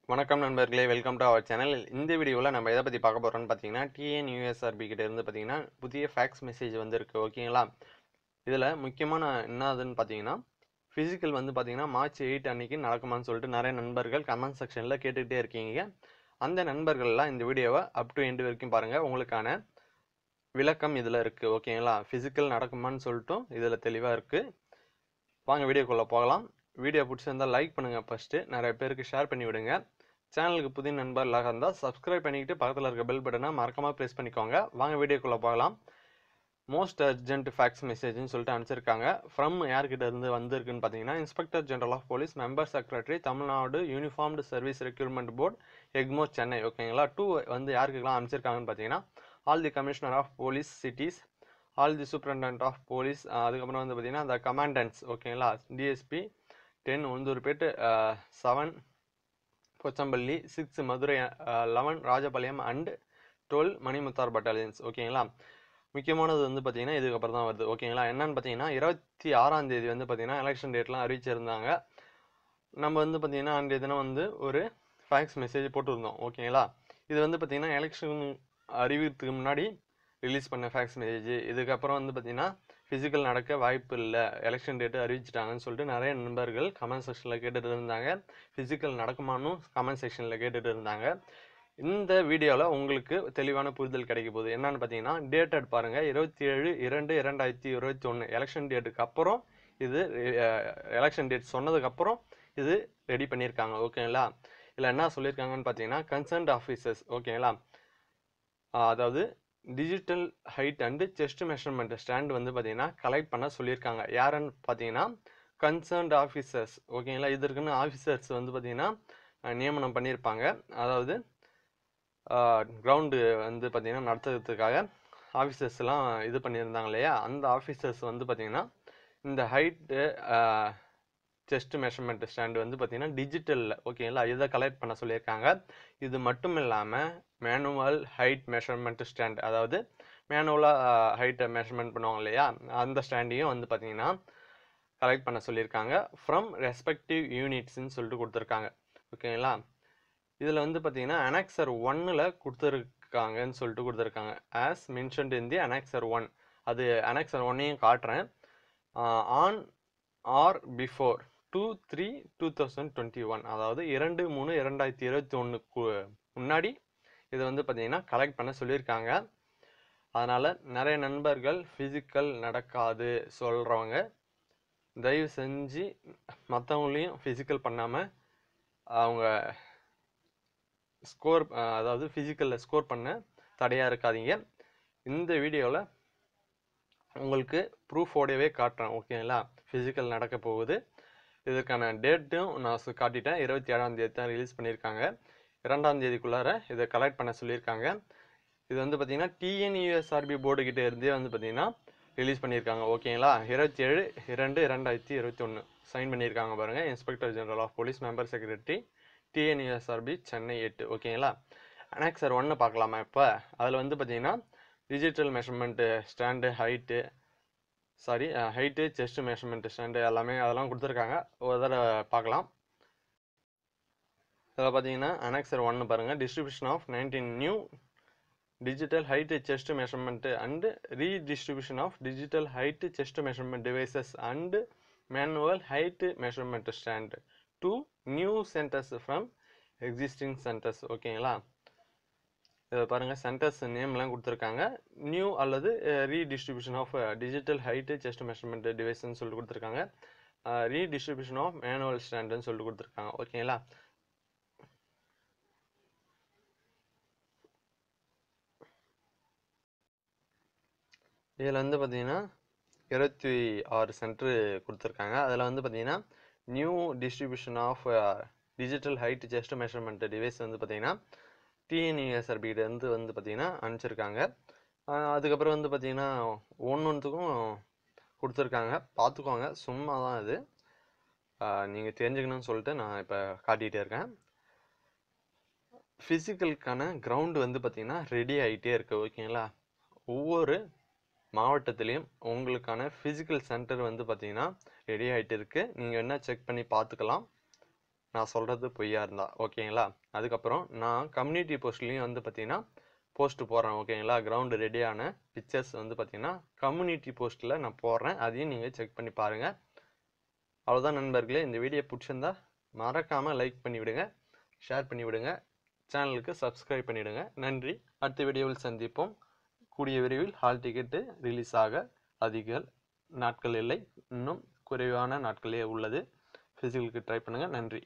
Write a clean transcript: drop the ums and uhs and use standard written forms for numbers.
வணக்கம் நண்பர்களே, welcome to our channel. இந்த வீடியோவில் நம்ம எதை பற்றி பார்க்க போகிறோம்னு பார்த்தீங்கன்னா, டிஎன்யூஎஸ்ஆர்பி கிட்ட இருந்து பார்த்தீங்கன்னா புதிய ஃபேக்ஸ் மெசேஜ் வந்திருக்கு. ஓகேங்களா? இதில் முக்கியமான என்னதுன்னு பார்த்தீங்கன்னா, ஃபிசிக்கல் வந்து பார்த்தீங்கன்னா மார்ச் 8 அன்னைக்கு நடக்குமான்னு சொல்லிட்டு நிறைய நண்பர்கள் கமெண்ட் செக்ஷனில் கேட்டுக்கிட்டே இருக்கீங்க. அந்த நண்பர்கள்லாம் இந்த வீடியோவை அப் டு எண்டு வரைக்கும் பாருங்கள். உங்களுக்கான விளக்கம் இதில் இருக்குது. ஓகேங்களா? ஃபிசிக்கல் நடக்குமான்னு சொல்லிட்டும் இதில் தெளிவாக இருக்குது. வாங்க வீடியோக்குள்ளே போகலாம். வீடியோ பிடிச்சிருந்தால் லைக் பண்ணுங்கள். ஃபஸ்ட்டு நிறைய பேருக்கு ஷேர் பண்ணி விடுங்க. சேனலுக்கு புதிய நண்பர்களாக இருந்தால் சப்ஸ்கிரைப் பண்ணிக்கிட்டு பக்கத்தில் இருக்க பெல் பட்டனை மறக்காமல் ப்ரெஸ் பண்ணிக்கோங்க. வாங்க வீடியோக்குள்ளே போகலாம். மோஸ்ட் அர்ஜென்ட் ஃபேக்ஸ் மெசேஜ்னு சொல்லிட்டு அனுப்பிச்சிருக்காங்க. ஃப்ரம் யார்கிட்ட இருந்து வந்திருக்குன்னு பார்த்தீங்கன்னா, inspector general of police, member secretary, Tamil Nadu uniformed service recruitment board, Egmore, Chennai. ஓகேங்களா? வந்து யாருக்கெல்லாம் அனுப்பிச்சிருக்காங்கன்னு பார்த்தீங்கன்னா, all the commissioner of police cities, all the superintendent of police, அதுக்கப்புறம் வந்து பார்த்தீங்கன்னா த கமாண்டன்ட்ஸ். ஓகேங்களா? DSP 10 Ulundurpet, 7 Kochampalli, 6 Madurai, 11 Rajapalayam and 12 Manimuthar battalions. ஓகேங்களா? முக்கியமானது வந்து பார்த்தீங்கன்னா இதுக்கப்புறம் தான் வருது. ஓகேங்களா? என்னன்னு பார்த்தீங்கன்னா 26ஆம் தேதி வந்து பார்த்தீங்கன்னா எலெக்ஷன் டேட்லாம் அறிவிச்சிருந்தாங்க. நம்ம வந்து பார்த்தீங்கன்னா அன்றைய தினம் வந்து ஒரு ஃபேக்ஸ் மெசேஜ் போட்டுருந்தோம். ஓகேங்களா? இது வந்து பார்த்தீங்கன்னா எலெக்ஷன் அறிவிக்கிறதுக்கு முன்னாடி ரிலீஸ் பண்ண ஃபேக்ஸ் மெசேஜ். இதுக்கப்புறம் வந்து பார்த்தீங்கன்னா ஃபிசிக்கல் நடக்க வாய்ப்பு இல்லை, எலெக்ஷன் டேட்டு அறிவிச்சிட்டாங்கன்னு சொல்லிட்டு நிறைய நண்பர்கள் கமெண்ட் செக்ஷனில் கேட்டுட்டு இருந்தாங்க. ஃபிசிக்கல் நடக்குமான்னு கமெண்ட் செக்ஷனில் கேட்டுட்டு இருந்தாங்க. இந்த வீடியோவில் உங்களுக்கு தெளிவான புரிதல் கிடைக்க போகுது. என்னன்னு பார்த்தீங்கன்னா டேட்டட் பாருங்கள், 27/2/2021 எலெக்ஷன் டேட்டுக்கு அப்புறம் இது எலெக்ஷன் டேட் சொன்னதுக்கப்புறம் இது ரெடி பண்ணியிருக்காங்க. ஓகேங்களா? இதில் என்ன சொல்லியிருக்காங்கன்னு பார்த்தீங்கன்னா, கன்சர்ன்ட் ஆஃபீஸர்ஸ். ஓகேங்களா? அதாவது digital height and chest measurement stand வந்து பார்த்தீங்கன்னா கலெக்ட் பண்ண சொல்லியிருக்காங்க. யாருன்னு பார்த்தீங்கன்னா கன்சர்ன்ட் ஆஃபீஸர்ஸ். ஓகேங்களா? இதற்குன்னு ஆஃபீஸர்ஸ் வந்து பார்த்தீங்கன்னா நியமனம் பண்ணியிருப்பாங்க. அதாவது கிரவுண்டு வந்து பார்த்தீங்கன்னா நடத்துறதுக்காக ஆஃபீஸர்ஸ்லாம் இது பண்ணியிருந்தாங்க இல்லையா, அந்த ஆஃபீஸர்ஸ் வந்து பார்த்தீங்கன்னா இந்த ஹைட்டு செஸ்ட் மெஷர்மெண்ட் ஸ்டாண்டு வந்து பார்த்தீங்கன்னா டிஜிட்டலில். ஓகேங்களா? இதை கலெக்ட் பண்ண சொல்லியிருக்காங்க. இது மட்டும் இல்லாமல் மேனுவல் ஹைட் மெஷர்மெண்ட் ஸ்டாண்ட், அதாவது மேனுவலாக ஹைட்டை மெஷர்மெண்ட் பண்ணுவாங்க இல்லையா, அந்த ஸ்டாண்டையும் வந்து பார்த்தீங்கன்னா கலெக்ட் பண்ண சொல்லியிருக்காங்க. ஃப்ரம் ரெஸ்பெக்டிவ் யூனிட்ஸ்ன்னு சொல்லிட்டு கொடுத்துருக்காங்க. ஓகேங்களா? இதில் வந்து பார்த்தீங்கன்னா அனெக்சர் 1ல் கொடுத்துருக்காங்கன்னு சொல்லிட்டு கொடுத்துருக்காங்க. ஆஸ் மென்ஷன்ட் இன் தி அனெக்சர் 1. அது அனெக்சர் 1ஐயும் காட்டுறேன். ஆன் ஆர் பிஃபோர் 2/3/2021, அதாவது 2/3/2021 முன்னாடி இதை வந்து பார்த்தீங்கன்னா கலெக்ட் பண்ண சொல்லியிருக்காங்க. அதனால் நிறைய நண்பர்கள் ஃபிசிக்கல் நடக்காது சொல்கிறவங்க தயவு செஞ்சு மற்றவங்களையும் ஃபிசிக்கல் பண்ணாமல் அவங்க ஸ்கோர், அதாவது ஃபிசிக்கலில் ஸ்கோர் பண்ண தடையாக இருக்காதீங்க. இந்த வீடியோவில் உங்களுக்கு ப்ரூஃபோடவே காட்டுறேன். ஓகேங்களா? ஃபிசிக்கல் நடக்க போகுது. இதுக்கான டேட்டும் நான் காட்டிட்டேன். 27ஆம் தேதி தான் ரிலீஸ் பண்ணியிருக்காங்க. 2ஆம் தேதிக்குள்ளார இதை கலெக்ட் பண்ண சொல்லியிருக்காங்க. இது வந்து பார்த்தீங்கன்னா டிஎன்யூஎஸ்ஆர்பி போர்டு கிட்டே இருந்தே வந்து பார்த்தீங்கன்னா ரிலீஸ் பண்ணியிருக்காங்க. ஓகேங்களா? 27/2/2021 சைன் பண்ணியிருக்காங்க பாருங்கள். Inspector general of police, member secretary, TNUSRB, Chennai 8. ஓகேங்களா? அனெக்சர் 1 பார்க்கலாமா? இப்போ அதில் வந்து பார்த்தீங்கன்னா digital measurement stand height, height chest measurement stand எல்லாமே அதெல்லாம் கொடுத்துருக்காங்க. ஒரு தடவை பார்க்கலாம். இதில் பார்த்தீங்கன்னா அனெக்சர் 1 பாருங்கள். Distribution of 19 new digital height chest measurement and redistribution of digital height chest measurement devices and manual height measurement stand to new centers from existing centers. ஓகேங்களா? இதை பாருங்கள், சென்டர்ஸ் நேம்லாம் கொடுத்துருக்காங்க. நியூ அல்லது redistribution of digital height chest measurement டிவைஸ்ன்னு சொல்லிட்டு கொடுத்துருக்காங்க. Redistribution of manual ஸ்டாண்டுன்னு சொல்லிட்டு கொடுத்துருக்காங்க. ஓகேங்களா? இதில் வந்து பார்த்தீங்கன்னா 26 சென்டர் கொடுத்துருக்காங்க. அதில் வந்து பார்த்தீங்கன்னா new distribution of digital height chest measurement device வந்து பார்த்தீங்கன்னா டிஎன்யூஎஸ்ஆர்பிகிட்டேருந்து வந்து பார்த்தீங்கன்னா அனுப்பிச்சிருக்காங்க. அதுக்கப்புறம் வந்து பார்த்தீங்கன்னா ஒன்றுத்துக்கும் கொடுத்துருக்காங்க. பார்த்துக்கோங்க, சும்மா தான் இது, நீங்கள் தெரிஞ்சுக்கணும்னு சொல்லிட்டு நான் இப்போ காட்டிகிட்டே இருக்கேன். ஃபிசிக்கலுக்கான கிரவுண்டு வந்து பார்த்தீங்கன்னா ரெடி ஆகிட்டே இருக்குது. ஓகேங்களா? ஒவ்வொரு மாவட்டத்திலையும் உங்களுக்கான ஃபிசிக்கல் சென்டர் வந்து பார்த்தீங்கன்னா ரெடி ஆகிட்டு இருக்குது. நீங்கள் என்ன செக் பண்ணி பார்த்துக்கலாம். நான் சொல்கிறது பொய்யா இருந்தால் ஓகேங்களா. அதுக்கப்புறம் நான் கம்யூனிட்டி போஸ்ட்லேயும் வந்து பார்த்தீங்கன்னா போஸ்ட் போடுறேன் ஓகேங்களா. கிரவுண்டு ரெடியான பிக்சர்ஸ் வந்து பார்த்தீங்கன்னா கம்யூனிட்டி போஸ்ட்டில் நான் போடுறேன், அதையும் நீங்கள் செக் பண்ணி பாருங்கள். அவ்வளோதான் நண்பர்களே. இந்த வீடியோ பிடிச்சிருந்தா மறக்காமல் லைக் பண்ணிவிடுங்க, ஷேர் பண்ணிவிடுங்க, சேனலுக்கு சப்ஸ்கிரைப் பண்ணிவிடுங்க. நன்றி. அடுத்த வீடியோவில் சந்திப்போம். கூடிய விரைவில் ஹால் டிக்கெட்டு ரிலீஸ் ஆக அதிக நாட்கள் இல்லை, இன்னும் குறைவான நாட்களே உள்ளது. ஃபிசிக்கலுக்கு ட்ரை பண்ணுங்கள். நன்றி.